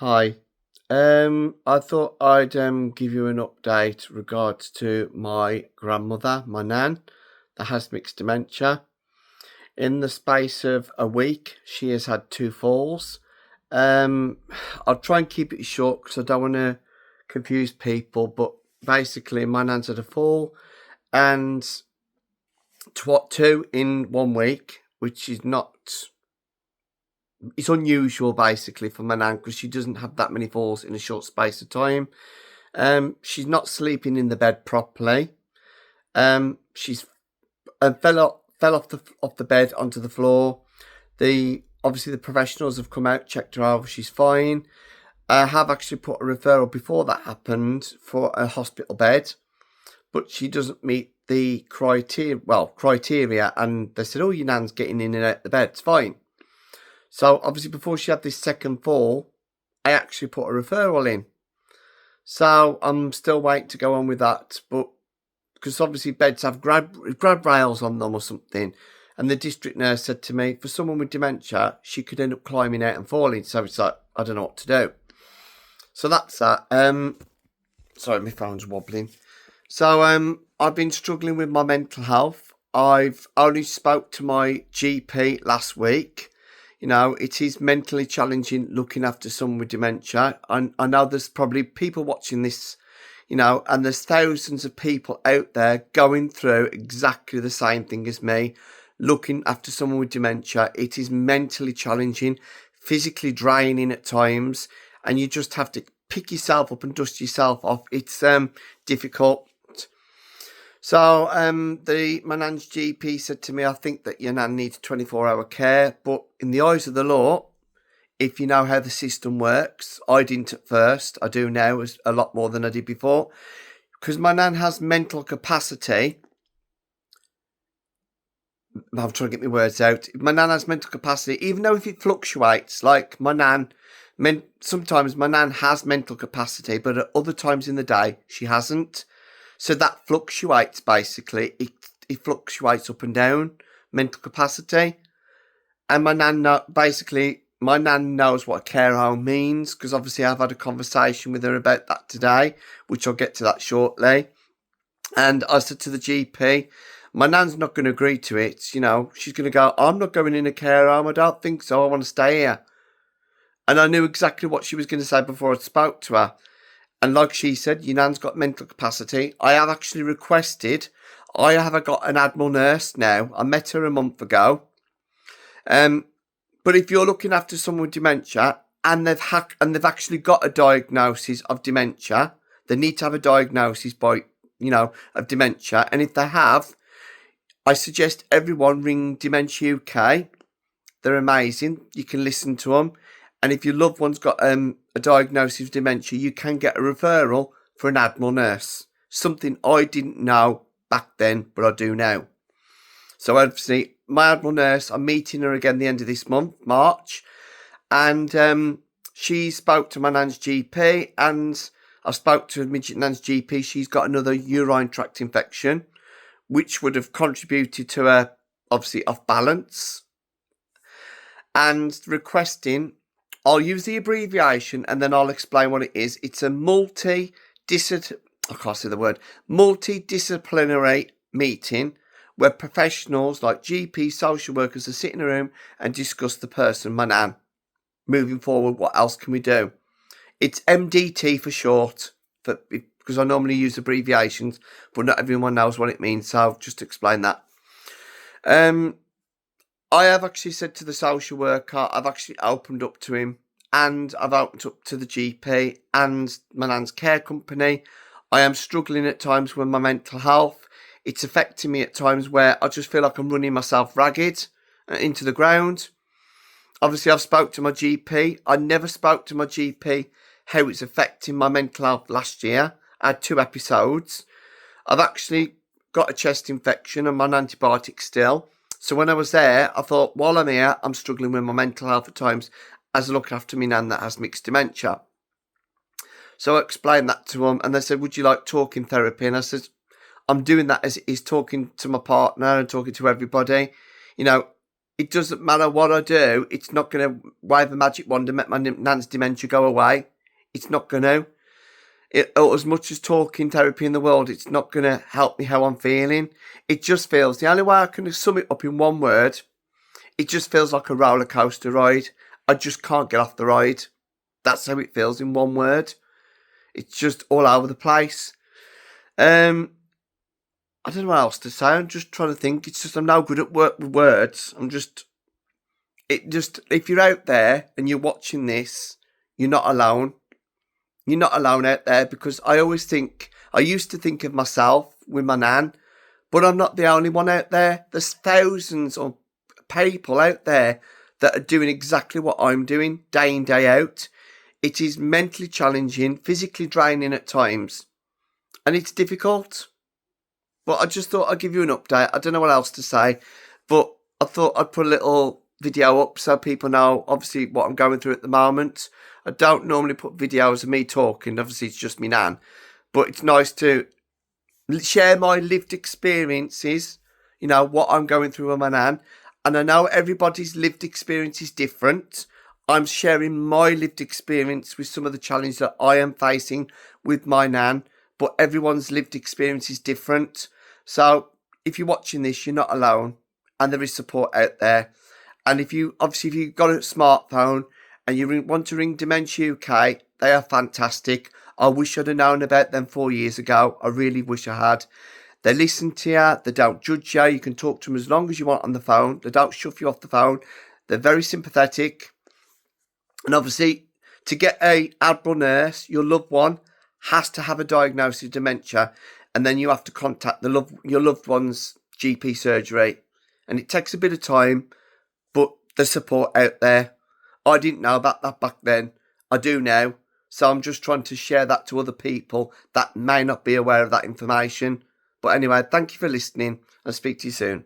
Hi. I thought I'd give you an update regards to my grandmother, my nan, that has mixed dementia. In the space of a week, she has had two falls. Um, I'll try and keep it short because I don't want to confuse people. But basically, my nan's had a fall and two in 1 week, which is not. It's unusual basically for my nan because she doesn't have that many falls in a short space of time. She's not sleeping in the bed properly. She's fell off the bed onto the floor. The obviously the professionals have come out, checked her over. She's fine. I have actually put a referral before that happened for a hospital bed, but she doesn't meet the criteria. And they said, "Oh, your nan's getting in and out the bed. It's fine." So obviously, before she had this second fall, I actually put a referral in. So I'm still waiting to go on with that, but because obviously beds have grab rails on them or something, and the district nurse said to me, for someone with dementia, she could end up climbing out and falling. So it's like I don't know what to do. So that's that. Sorry, my phone's wobbling. So I've been struggling with my mental health. I've only spoke to my GP last week. You know, it is mentally challenging looking after someone with dementia. I know there's probably people watching this, and there's thousands of people out there going through exactly the same thing as me, looking after someone with dementia. It is mentally challenging, physically draining at times, and you just have to pick yourself up and dust yourself off. It's difficult. So my nan's GP said to me, I think that your nan needs 24-hour care, but in the eyes of the law, if you know how the system works, I didn't at first, I do now a lot more than I did before, because my nan has mental capacity. I'm trying to get my words out. My nan has mental capacity, even though if it fluctuates, like sometimes my nan has mental capacity, but at other times in the day, she hasn't. So that fluctuates basically. It fluctuates up and down, mental capacity. And my nan knows what a care home means because obviously I've had a conversation with her about that today, which I'll get to that shortly. And I said to the GP, my nan's not going to agree to it. She's going to go, I'm not going in a care home. I don't think so. I want to stay here. And I knew exactly what she was going to say before I spoke to her. And like she said, your nan's got mental capacity. I have actually requested, I have got an Admiral nurse now. I met her a month ago. But if you're looking after someone with dementia and they've actually got a diagnosis of dementia, they need to have a diagnosis of dementia. And if they have, I suggest everyone ring Dementia UK. They're amazing. You can listen to them. And if your loved one's got a diagnosis of dementia, you can get a referral for an Admiral nurse. Something I didn't know back then, but I do now. So obviously, my Admiral nurse, I'm meeting her again the end of this month, March. And she spoke to my nan's GP, and I spoke to midget nan's GP. She's got another urine tract infection, which would have contributed to her, obviously, off balance. And requesting, I'll use the abbreviation and then I'll explain what it is. It's a multidisciplinary meeting where professionals like GP, social workers are sitting in a room and discuss the person, my nan. Moving forward, what else can we do? It's MDT for short, because I normally use abbreviations, but not everyone knows what it means, so I'll just explain that. I have actually said to the social worker, I've actually opened up to him, and I've opened up to the GP and my nan's care company. I am struggling at times with my mental health. It's affecting me at times where I just feel like I'm running myself ragged into the ground. Obviously, I've spoke to my GP. I never spoke to my GP how it's affecting my mental health last year. I had 2 episodes. I've actually got a chest infection. I'm on antibiotics still. So when I was there, I thought, while I'm here, I'm struggling with my mental health at times as I look after my nan that has mixed dementia. So I explained that to them, and they said, would you like talking therapy? And I said, I'm doing that as it is, talking to my partner and talking to everybody. it doesn't matter what I do. It's not going to wave a magic wand and make my nan's dementia go away. It's not going to. As much as talking therapy in the world, it's not going to help me how I'm feeling. It just feels, the only way I can sum it up in one word, it just feels like a roller coaster ride. I just can't get off the ride. That's how it feels in one word. It's just all over the place. I don't know what else to say. I'm just trying to think. It's just I'm no good at work with words. If you're out there and you're watching this, you're not alone. You're not alone out there, because I used to think of myself with my nan, but I'm not the only one out there. There's thousands of people out there that are doing exactly what I'm doing day in, day out. It is mentally challenging, physically draining at times, and it's difficult. But I just thought I'd give you an update. I don't know what else to say, but I thought I'd put a little video up so people know, obviously, what I'm going through at the moment. I don't normally put videos of me talking. Obviously, it's just me nan. But it's nice to share my lived experiences, what I'm going through with my nan. And I know everybody's lived experience is different. I'm sharing my lived experience with some of the challenges that I am facing with my nan. But everyone's lived experience is different. So if you're watching this, you're not alone. And there is support out there. And if you've got a smartphone and you want to ring Dementia UK, they are fantastic. I wish I'd have known about them 4 years ago. I really wish I had. They listen to you. They don't judge you. You can talk to them as long as you want on the phone. They don't shove you off the phone. They're very sympathetic. And obviously, to get a admiral nurse, your loved one has to have a diagnosis of dementia, and then you have to contact your loved one's GP surgery. And it takes a bit of time, but there's support out there. I didn't know about that back then. I do now. So I'm just trying to share that to other people that may not be aware of that information. But anyway, thank you for listening. I'll speak to you soon.